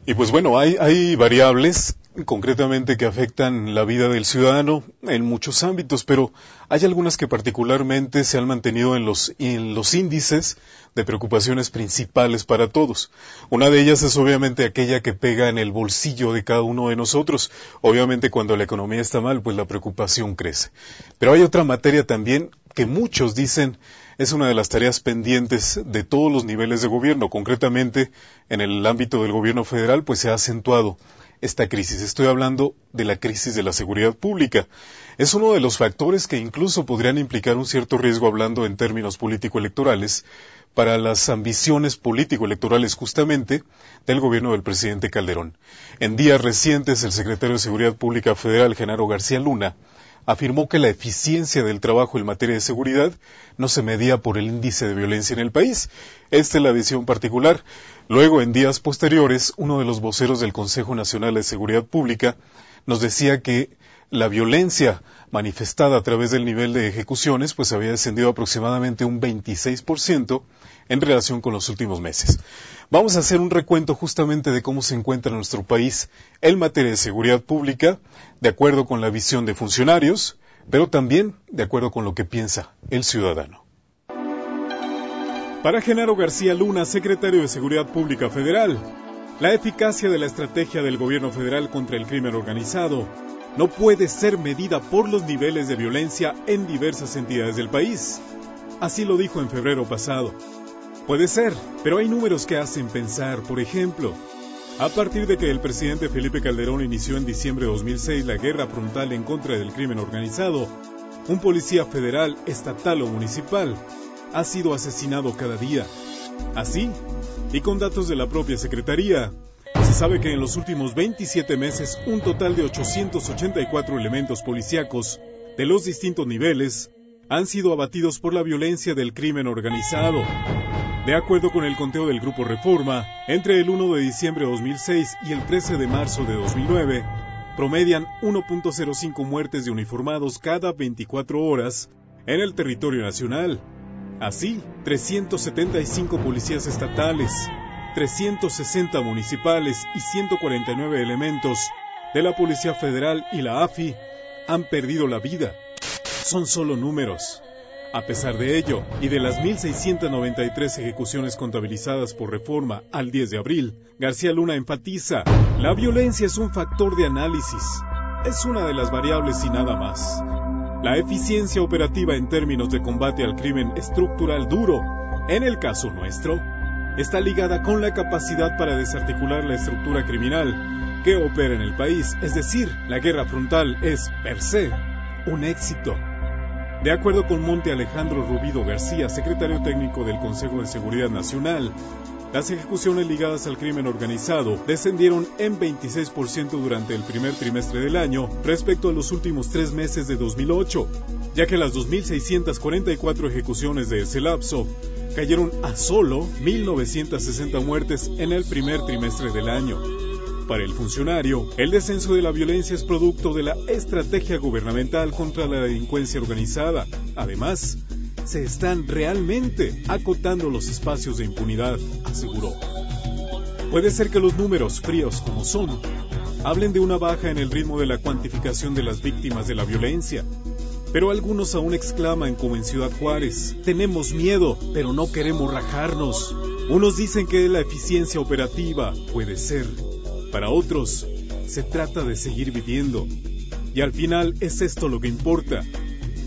Y pues bueno, hay variables concretamente que afectan la vida del ciudadano en muchos ámbitos, pero hay algunas que particularmente se han mantenido en los índices de preocupaciones principales para todos. Una de ellas es obviamente aquella que pega en el bolsillo de cada uno de nosotros. Obviamente cuando la economía está mal, pues la preocupación crece. Pero hay otra materia también que muchos dicen es una de las tareas pendientes de todos los niveles de gobierno. Concretamente, en el ámbito del gobierno federal, pues se ha acentuado esta crisis. Estoy hablando de la crisis de la seguridad pública. Es uno de los factores que incluso podrían implicar un cierto riesgo, hablando en términos político-electorales, para las ambiciones político-electorales justamente del gobierno del presidente Calderón. En días recientes, el secretario de Seguridad Pública Federal, Genaro García Luna, afirmó que la eficiencia del trabajo en materia de seguridad no se medía por el índice de violencia en el país. Esta es la visión particular. Luego, en días posteriores, uno de los voceros del Consejo Nacional de Seguridad Pública nos decía que la violencia manifestada a través del nivel de ejecuciones pues había descendido aproximadamente un 26% en relación con los últimos meses. Vamos a hacer un recuento justamente de cómo se encuentra nuestro país en materia de seguridad pública, de acuerdo con la visión de funcionarios, pero también de acuerdo con lo que piensa el ciudadano. Para Genaro García Luna, secretario de Seguridad Pública Federal, la eficacia de la estrategia del gobierno federal contra el crimen organizado no puede ser medida por los niveles de violencia en diversas entidades del país. Así lo dijo en febrero pasado. Puede ser, pero hay números que hacen pensar. Por ejemplo, a partir de que el presidente Felipe Calderón inició en diciembre de 2006 la guerra frontal en contra del crimen organizado, un policía federal, estatal o municipal ha sido asesinado cada día. Así, y con datos de la propia Secretaría, se sabe que en los últimos 27 meses un total de 884 elementos policíacos de los distintos niveles han sido abatidos por la violencia del crimen organizado. De acuerdo con el conteo del Grupo Reforma, entre el 1 de diciembre de 2006 y el 13 de marzo de 2009, promedian 1.05 muertes de uniformados cada 24 horas en el territorio nacional. Así, 375 policías estatales, 360 municipales y 149 elementos de la Policía Federal y la AFI han perdido la vida. Son solo números. A pesar de ello, y de las 1.693 ejecuciones contabilizadas por Reforma al 10 de abril, García Luna enfatiza: la violencia es un factor de análisis. Es una de las variables y nada más. La eficiencia operativa en términos de combate al crimen estructural duro, en el caso nuestro, está ligada con la capacidad para desarticular la estructura criminal que opera en el país, es decir, la guerra frontal es, per se, un éxito. De acuerdo con Monte Alejandro Rubido García, secretario técnico del Consejo de Seguridad Nacional, las ejecuciones ligadas al crimen organizado descendieron en 26% durante el primer trimestre del año respecto a los últimos 3 meses de 2008, ya que las 2.644 ejecuciones de ese lapso cayeron a solo 1.960 muertes en el primer trimestre del año. Para el funcionario, el descenso de la violencia es producto de la estrategia gubernamental contra la delincuencia organizada. Además, se están realmente acotando los espacios de impunidad, aseguró. Puede ser que los números, fríos como son, hablen de una baja en el ritmo de la cuantificación de las víctimas de la violencia. Pero algunos aún exclaman, como en Ciudad Juárez: tenemos miedo, pero no queremos rajarnos. Unos dicen que la eficiencia operativa puede ser. Para otros, se trata de seguir viviendo. Y al final es esto lo que importa: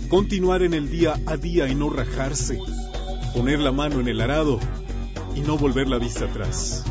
continuar en el día a día y no rajarse, poner la mano en el arado y no volver la vista atrás.